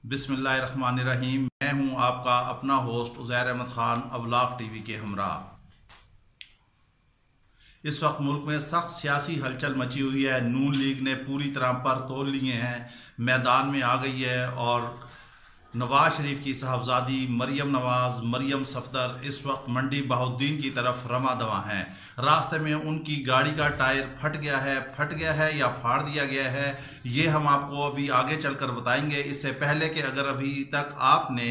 बिस्मिल्लाहिर्रहमानिर्रहीम। मैं हूं आपका अपना होस्ट उज़ैर अहमद ख़ान अवलाफ टीवी के हमरा। इस वक्त मुल्क में सख्त सियासी हलचल मची हुई है। नून लीग ने पूरी तरह पर तोल लिए हैं, मैदान में आ गई है और नवाज शरीफ की साहबजादी मरियम नवाज मरियम सफदर इस वक्त मंडी बहाउद्दीन की तरफ रमा दवा हैं। रास्ते में उनकी गाड़ी का टायर फट गया है या फाड़ दिया गया है, ये हम आपको अभी आगे चलकर बताएंगे। इससे पहले कि अगर अभी तक आपने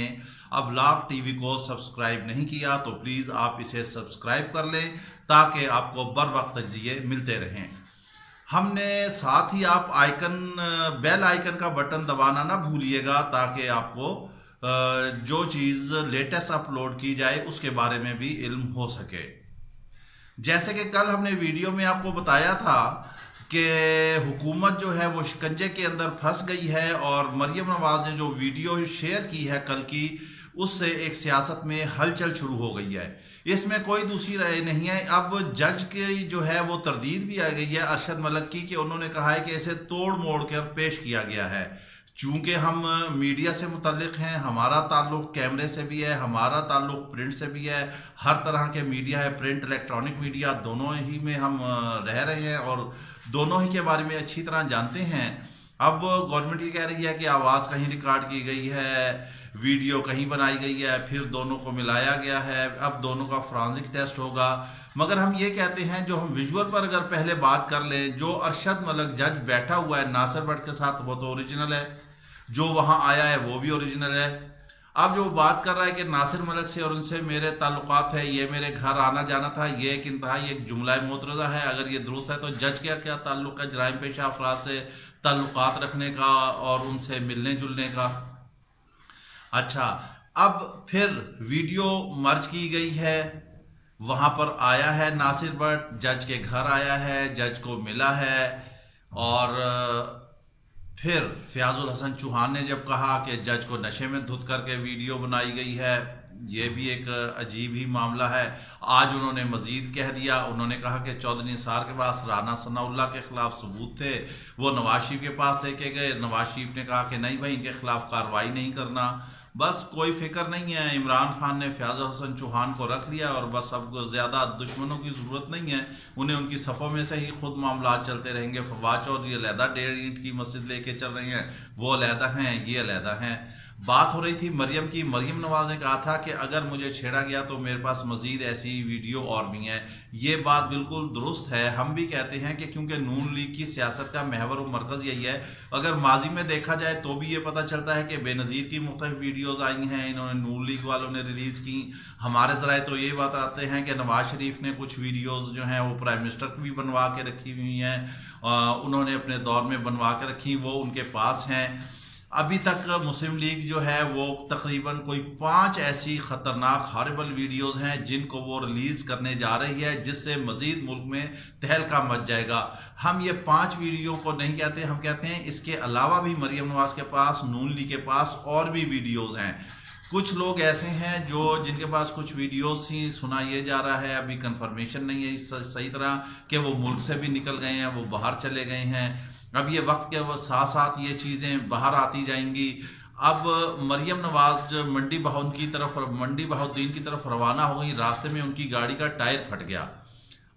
अवलाफ टीवी को सब्सक्राइब नहीं किया तो प्लीज़ आप इसे सब्सक्राइब कर लें ताकि आपको बर वक्त तजिए मिलते रहें। हमने साथ ही आप बेल आइकन का बटन दबाना ना भूलिएगा ताकि आपको जो चीज़ लेटेस्ट अपलोड की जाए उसके बारे में भी इल्म हो सके। जैसे कि कल हमने वीडियो में आपको बताया था कि हुकूमत जो है वो शिकंजे के अंदर फंस गई है और मरियम नवाज ने जो वीडियो शेयर की है कल की, उससे एक सियासत में हलचल शुरू हो गई है। इसमें कोई दूसरी राय नहीं है। अब जज की जो है वो तरदीद भी आ गई है अरशद मलिक की, कि उन्होंने कहा है कि इसे तोड़ मोड़ कर पेश किया गया है। चूंकि हम मीडिया से मुतल्लिक हैं, हमारा ताल्लुक कैमरे से भी है, हमारा ताल्लुक प्रिंट से भी है, हर तरह के मीडिया है, प्रिंट इलेक्ट्रॉनिक मीडिया दोनों ही में हम रह रहे हैं और दोनों ही के बारे में अच्छी तरह जानते हैं। अब गवर्नमेंट ये कह रही है कि आवाज़ कहीं रिकॉर्ड की गई है, वीडियो कहीं बनाई गई है, फिर दोनों को मिलाया गया है, अब दोनों का फॉरेंसिक टेस्ट होगा। मगर हम ये कहते हैं, जो हम विजुअल पर अगर पहले बात कर लें, जो अरशद मलिक जज बैठा हुआ है नासिर भट्ट के साथ वो तो ओरिजिनल है, जो वहाँ आया है वो भी ओरिजिनल है। अब जो बात कर रहा है कि नासिर मलिक से और उनसे मेरे ताल्लुकात है, ये मेरे घर आना जाना था, ये एक इंतहाई एक जुमला मोतरज़ा है। अगर ये दुरुस्त है तो जज क्या क्या ताल्लुक है जराइम पेशा अफराद से ताल्लुकात रखने का और उनसे मिलने जुलने का। अच्छा, अब फिर वीडियो मर्ज की गई है, वहां पर आया है नासिर भट्ट, जज के घर आया है, जज को मिला है और फिर फयाजुल हसन चौहान ने जब कहा कि जज को नशे में धुत करके वीडियो बनाई गई है, ये भी एक अजीब ही मामला है। आज उन्होंने मजीद कह दिया, उन्होंने कहा कि चौधरी निसार के पास राना सनाउल्लाह के खिलाफ सबूत थे, वो नवाज शरीफ के पास लेके गए। नवाज शरीफ ने कहा कि नहीं भाई, इनके खिलाफ कार्रवाई नहीं करना, बस कोई फिक्र नहीं है। इमरान खान ने फयाजुल हसन चौहान को रख लिया और बस अब ज़्यादा दुश्मनों की ज़रूरत नहीं है, उन्हें उनकी सफ़ों में से ही खुद मामला चलते रहेंगे। फवाद चौधरी अलहदा 1.5 ईंट की मस्जिद लेके चल रहे हैं, वो अलहदा हैं, ये अलहदा हैं। बात हो रही थी मरियम की। मरियम नवाज ने कहा था कि अगर मुझे छेड़ा गया तो मेरे पास मजीद ऐसी वीडियो और भी हैं। ये बात बिल्कुल दुरुस्त है। हम भी कहते हैं कि क्योंकि नून लीग की सियासत का महवर और मरकज़ यही है। अगर माजी में देखा जाए तो भी ये पता चलता है कि बेनज़ीर की मुख्तलिफ वीडियोज़ आई हैं, इन्होंने नून लीग वालों ने रिलीज़ की। हमारे ज़राए तो ये बताते हैं कि नवाज शरीफ ने कुछ वीडियोज़ जो हैं वो प्राइम मिनिस्टर की भी बनवा के रखी हुई हैं, उन्होंने अपने दौर में बनवा के रखी, वो उनके पास हैं। अभी तक मुस्लिम लीग जो है वो तकरीबन कोई 5 ऐसी ख़तरनाक हॉरिबल वीडियोज़ हैं जिनको वो रिलीज़ करने जा रही है, जिससे मज़ीद मुल्क में तहलका मच जाएगा। हम ये 5 वीडियो को नहीं कहते, हम कहते हैं इसके अलावा भी मरियम नवाज के पास, नून लीग के पास और भी वीडियोज़ हैं। कुछ लोग ऐसे हैं जिनके पास कुछ वीडियोस ही सुना ये जा रहा है, अभी कंफर्मेशन नहीं है सही तरह कि वो मुल्क से भी निकल गए हैं, वो बाहर चले गए हैं। अब ये वक्त के साथ साथ ये चीज़ें बाहर आती जाएंगी। अब मरियम नवाज मंडी बहाउद्दीन की तरफ रवाना हो गई, रास्ते में उनकी गाड़ी का टायर फट गया।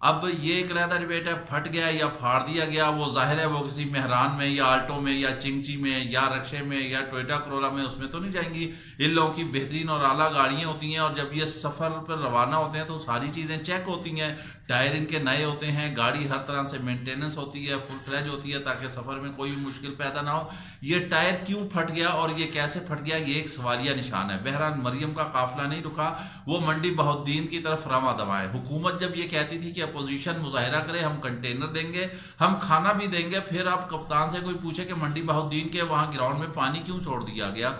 अब ये एक अलहदा डिबेट है, फट गया या फाड़ दिया गया। वो जाहिर है वो किसी मेहरान में या आल्टो में या चिंगची में या रक्शे में या टोयोटा करोला में उसमें तो नहीं जाएंगी। इन लोगों की बेहतरीन और आला गाड़ियाँ होती हैं और जब ये सफ़र पर रवाना होते हैं तो सारी चीज़ें चेक होती हैं, टायर इनके नए होते हैं, गाड़ी हर तरह से मेंटेनेंस होती है, फुल फ्लैज होती है ताकि सफ़र में कोई मुश्किल पैदा ना हो। ये टायर क्यों फट गया और ये कैसे फट गया, ये एक सवालिया निशान है। बहरहाल मरियम का काफिला नहीं रुका, वो मंडी बहाउद्दीन की तरफ रमा दवा है। हुकूमत जब ये कहती थी कि अपोजिशन मुजाहिरा करे, हम कंटेनर देंगे, हम खाना भी देंगे, फिर आप कप्तान से कोई पूछे कि मंडी बहाउद्दीन के वहाँ ग्राउंड में पानी क्यों छोड़ दिया गया।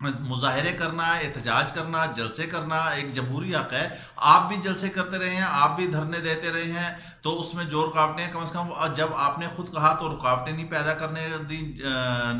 मुजाहरे करना, एहतजाज करना, जलसे करना एक जमहूरी हक है। आप भी जलसे करते रहे हैं, आप भी धरने देते रहे हैं, तो उसमें जो रुकावटें कम से कम जब आपने खुद कहा तो रुकावटें नहीं पैदा करने दी,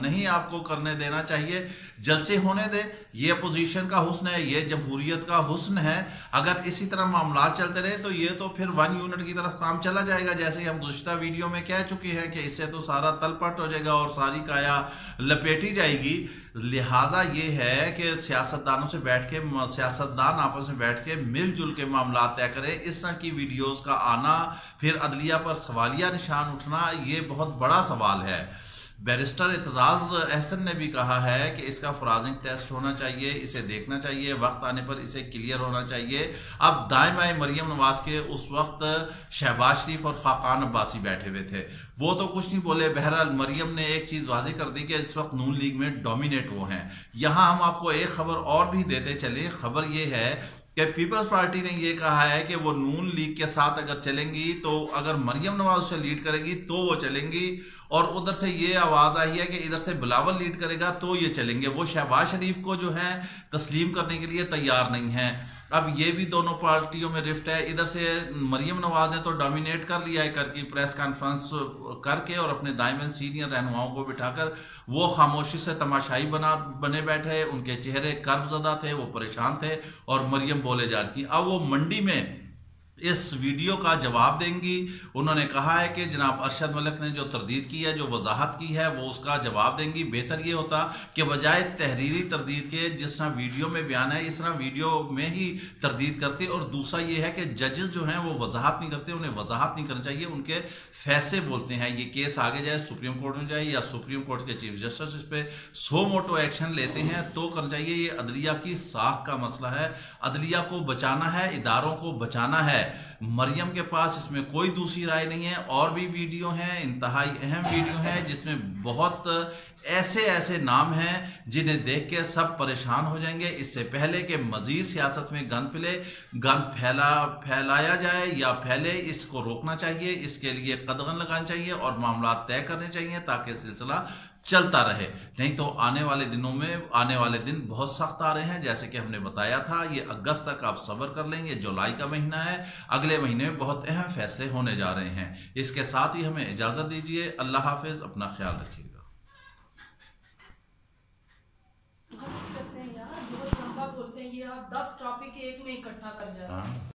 नहीं आपको करने देना चाहिए। जलसे होने दे, ये अपोजिशन का हुस्न है, ये जमहूरियत का हुस्न है। अगर इसी तरह मामला चलते रहे तो ये तो फिर 1 यूनिट की तरफ काम चला जाएगा, जैसे हम गुज़िश्ता वीडियो में कह चुके हैं कि इससे तो सारा तलपट हो जाएगा और सारी काया लपेटी जाएगी। लिहाजा ये है कि सियासतदानों से बैठ के, सियासतदान आपस में बैठ के मिलजुल के मामला तय करें। इस तरह की वीडियोस का आना, फिर अदलिया पर सवालिया निशान उठना, ये बहुत बड़ा सवाल है। बैरिस्टर एतजाज अहसन ने भी कहा है कि इसका फराजिंग टेस्ट होना चाहिए, इसे देखना चाहिए, वक्त आने पर इसे क्लियर होना चाहिए। अब दाएं बाएं मरियम नवाज के उस वक्त शहबाज शरीफ और खाकान अब्बासी बैठे हुए थे, वो तो कुछ नहीं बोले। बहरहाल मरियम ने एक चीज वाज़ेह कर दी कि इस वक्त नून लीग में डोमिनेट वो हैं। यहां हम आपको एक खबर और भी देते चले। खबर ये है कि पीपल्स पार्टी ने यह कहा है कि वो नून लीग के साथ अगर चलेंगी तो अगर मरियम नवाज से लीड करेगी तो वो चलेंगी, और उधर से ये आवाज आई है कि इधर से बिलावल लीड करेगा तो ये चलेंगे। वो शहबाज शरीफ को जो है तस्लीम करने के लिए तैयार नहीं है। अब ये भी दोनों पार्टियों में रिफ्ट है। इधर से मरियम नवाज ने तो डोमिनेट कर लिया है करके प्रेस कॉन्फ्रेंस करके, और अपने दाएं में सीनियर रहनुमाओं को बिठाकर वो खामोशी से तमाशाई बने बैठे। उनके चेहरे कर्बजदा थे, वो परेशान थे और मरियम बोले जा रही। अब वो मंडी में इस वीडियो का जवाब देंगी। उन्होंने कहा है कि जनाब अरशद मलिक ने जो तरदीद की है, जो वजाहत की है, वो उसका जवाब देंगी। बेहतर ये होता कि बजाय तहरीरी तरदीद के, जिस तरह वीडियो में बयान है, इस तरह वीडियो में ही तरदीद करते। और दूसरा ये है कि जजेस जो हैं वो वजाहत नहीं करते, उन्हें वजाहत नहीं करनी चाहिए, उनके फैसले बोलते हैं। ये केस आगे जाए, सुप्रीम कोर्ट में जाए, या सुप्रीम कोर्ट के चीफ जस्टिस इस पर सो मोटो एक्शन लेते हैं तो करना चाहिए। ये अदलिया की साख का मसला है, अदलिया को बचाना है, इदारों को बचाना है। मरियम के पास इसमें कोई दूसरी राय नहीं है। और भी वीडियो हैं, इंतहाई अहम वीडियो हैं, जिसमें बहुत ऐसे ऐसे नाम हैं जिन्हें देख के सब परेशान हो जाएंगे। इससे पहले कि मजीद सियासत में गंद फैलाया जाए या फैले, इसको रोकना चाहिए। इसके लिए कदगन लगानी चाहिए और मामला तय करने चाहिए ताकि सिलसिला चलता रहे। नहीं तो आने वाले दिनों में, आने वाले दिन बहुत सख्त आ रहे हैं। जैसे कि हमने बताया था, ये अगस्त तक आप सब्र कर लेंगे, जुलाई का महीना है, अगले महीने में बहुत अहम फैसले होने जा रहे हैं। इसके साथ ही हमें इजाजत दीजिए। अल्लाह हाफिज, अपना ख्याल रखिएगा। बोलते हैं यार, बहुत लंबा बोलते हैं ये, आप 10 टॉपिक एक में इकट्ठा कर जाते हैं।